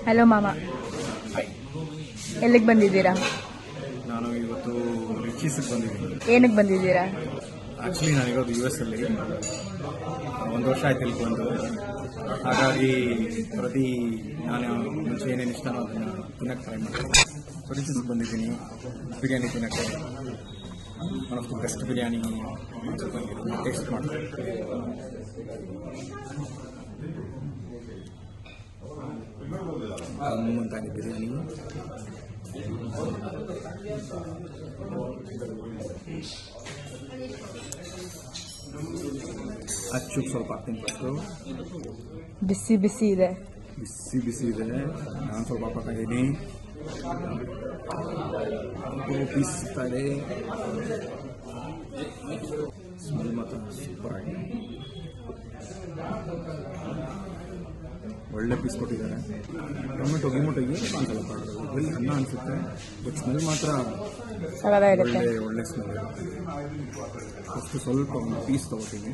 Hello ಮಾಮ, ಎಲ್ಲಿಗೆ ಬಂದಿದ್ದೀರಾ? ನಾನು ಇವತ್ತು ರಿಚೀಸಿಗೆ ಬಂದಿದ್ದೀನಿ. ಏನಕ್ಕೆ ಬಂದಿದ್ದೀರಾ? ಆ್ಯಕ್ಚುಲಿ ನಾನಿರೋದು US ಅಲ್ಲಿ. 1 ವರ್ಷ ಆಯ್ತು ಇಲ್ಲಿ ಬಂದು. ಹಾಗಾಗಿ ನಾನು ಮುಂಚೆ ಏನೇನು ಇಷ್ಟನೋ ಅದನ್ನು ತಿನ್ನಕ್ಕೆ ಟ್ರೈ ಮಾಡ್ತೀನಿ. ಸೊ ರಿಚೀಸಿಗೆ ಬಂದಿದ್ದೀನಿ ಬಿರಿಯಾನಿ ತಿನ್ನಕ್ಕೆ. One of the best biryani taste ಮಾಡ್ತೀನಿ. ಮುಂತಾನೆ ಬಿರಿಯಾನಿ ಅಚ್ಚು ಸ್ವಲ್ಪ ಹಾಕ್ತೀನಿ. ಫಸ್ಟು ಬಿಸಿ ಬಿಸಿ ಇದೆ. ಬಿಸಿ ಇದೆ. ನಾನು ಸ್ವಲ್ಪ ಹಾಕಿದ್ದೀನಿ. ಪೀಸ್ ಸಿಗ್ತಾಯಿದೆ. ಸ್ಮೆಲ್ ಮಾತ್ರ ಸೂಪರ್ ಆಗಿದೆ. ಒಳ್ಳೆ ಪೀಸ್ ಕೊಟ್ಟಿದ್ದಾರೆ. ಟೊಮೆಟೊ ಅನ್ಸಲ್ಲ ಬರೀ ಅನ್ನ ಅನಿಸುತ್ತೆ, ಬಟ್ ಸ್ಮೆಲ್ ಮಾತ್ರ ಒಳ್ಳೆ ಸ್ಮೆಲ್ ಇರುತ್ತೆ. ಫಸ್ಟು ಸ್ವಲ್ಪ ಒಂದು ಪೀಸ್ ತೊಗೋತೀನಿ.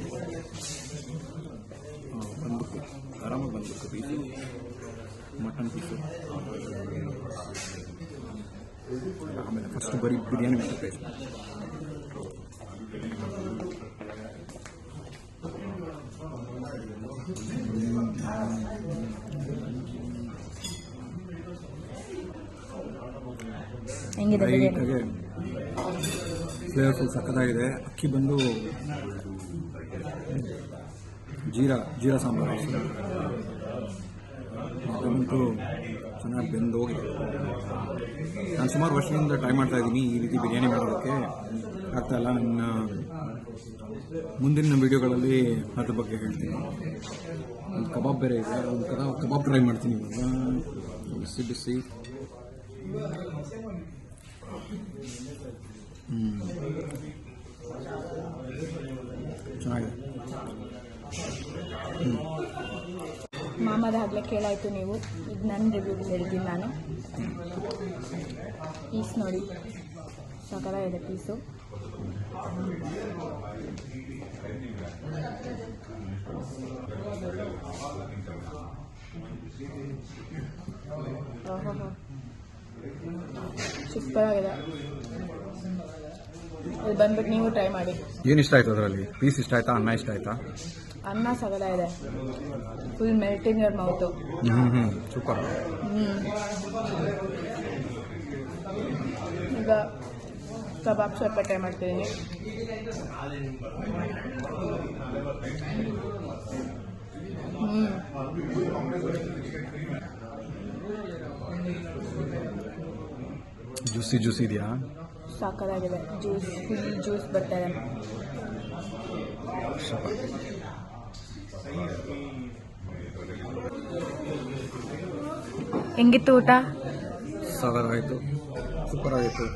ಬಂದ್ಬಿಟ್ಟು ಆರಾಮಾಗಿ ಬಂದ್ಬಿಟ್ಟು ಪೀಸು ಮಟನ್ ಪೀಸು. ಆಮೇಲೆ ಫಸ್ಟ್ ಬರೀ ಬಿರಿಯಾನಿ ಮತ್ತು ಟೇಸ್ಟ್. ಹೆಂಗಿದೆ ಬಿರಿಯಾನಿ? ಫ್ಲೇವರ್ಫುಲ್ ಸಕ್ಕತ್ತಾಗಿದೆ. ಅಕ್ಕಿ ಬಂದು ಜೀರಾ ಸಾಂಬಾರು ಅದಂತೂ ಚೆನ್ನಾಗಿ ಬೆಂದು ಹೋಗಿದೆ. ನಾನು ಸುಮಾರು ವರ್ಷದಿಂದ ಟ್ರೈ ಮಾಡ್ತಾ ಇದ್ದೀನಿ ಈ ರೀತಿ ಬಿರಿಯಾನಿ ಮಾಡೋದಕ್ಕೆ, ಆಗ್ತಾಯಿಲ್ಲ. ನನ್ನ ಮುಂದಿನ ವಿಡಿಯೋಗಳಲ್ಲಿ ಅದ್ರ ಬಗ್ಗೆ ಹೇಳ್ತೀನಿ. ಒಂದು ಕಬಾಬ್ ಬೇರೆ ಇದೆ, ಒಂದು ಕಬಾಬ್ ಟ್ರೈ ಮಾಡ್ತೀನಿ ಇವಾಗ. ಬಿಸಿ ಚೆನ್ನಾಗಿದೆ. ಮಾಮದಾಗಲೇ ಕೇಳಾಯಿತು ನೀವು. ಈಗ ನನ್ನ ರಿವ್ಯೂ ಹೇಳ್ತೀನಿ ನಾನು. ಪೀಸ್ ನೋಡಿ, ಸಕಲಾಗಿದೆ ಪೀಸು. ಸೂಪರ್ ಆಗಿದೆ. ಇಲ್ಲಿ ಬಂದ್ಬಿಟ್ಟು ನೀವು ಟ್ರೈ ಮಾಡಿ. ಏನು ಇಷ್ಟ ಆಯ್ತು ಅದರಲ್ಲಿ? ಪೀಸ್ ಇಷ್ಟ ಆಯ್ತಾ? ಅನ್ನ ಇಷ್ಟ ಆಯ್ತಾ? ಅನ್ನ ಸಗಲ ಇದೆ, ಫುಲ್ ಮೆಲ್ಟಿಂಗ್ ಯುವರ್ ಮೌತು. ಸೂಪರ್. ಈಗ ಕಬಾಬ್ ಸ್ವಲ್ಪ ಟ್ರೈ ಮಾಡ್ತಿದ್ದೀನಿ. ಜ್ಯೂಸಿ ಇದೆಯಾ? ಸಾಕಾಗಿದೆ. ಫುಲ್ ಜ್ಯೂಸ್ ಬರ್ತಾ ಇದೆ. ಹೆಂಗಿತ್ತು ಊಟ? ಸಾಕಾಗಿತ್ತು, ಸೂಪರ್ ಆಗಿತ್ತು.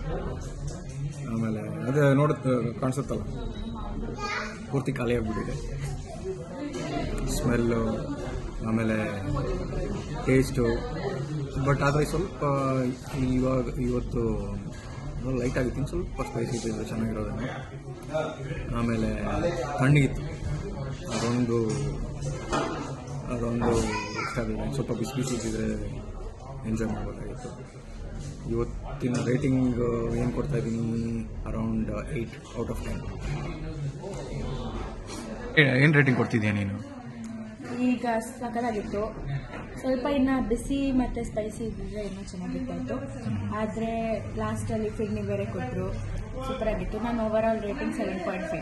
ಆಮೇಲೆ ಅದೇ ಕಾಣಿಸುತ್ತಲ್ಲ, ಪೂರ್ತಿ ಖಾಲಿ ಆಗಿಬಿಟ್ಟಿದೆ. ಸ್ಮೆಲ್ಲು ಆಮೇಲೆ ಟೇಸ್ಟು. ಬಟ್ ಆದರೆ ಸ್ವಲ್ಪ ಇವತ್ತು ಲೈಟ್ ಆಗಿತ್ತು, ಸ್ವಲ್ಪ ಸ್ಪೈಸಿ ಇದ್ದಿದ್ದು ಚೆನ್ನಾಗಿರೋದನ್ನು. ಆಮೇಲೆ ತಣ್ಣಗಿತ್ತು, ಅದೊಂದು ಇಷ್ಟ ಆಗಲಿಲ್ಲ. ಸ್ವಲ್ಪ ಬಿಸಿ ಇದ್ದಿದ್ರೆ ಎಂಜಾಯ್ ಮಾಡಬೇಕಾಗಿತ್ತು. ಇವತ್ತಿನ ರೇಟಿಂಗ್ ಏನು ಕೊಡ್ತಾ ಇದ್ದೀನಿ? Around 8 out of 10. ಏನು ರೇಟಿಂಗ್ ಕೊಡ್ತಿದ್ದೀಯ ನೀನು? ಈಗ ಸಕಲಾಗಿತ್ತು. ಸ್ವಲ್ಪ ಇನ್ನು ಬಿಸಿ ಮತ್ತು ಸ್ಪೈಸಿ ಇದ್ದಿದ್ರೆ ಇನ್ನೂ ಚೆನ್ನಾಗಿರ್ತಾಯಿತ್ತು. ಆದರೆ ಲಾಸ್ಟಲ್ಲಿ ಫಿರ್ನಿ ಬೇರೆ ಕೊಟ್ಟರು, ಸೂಪರಾಗಿತ್ತು. ನಾನು ಓವರ್ ಆಲ್ ರೇಟಿಂಗ್ 7.5.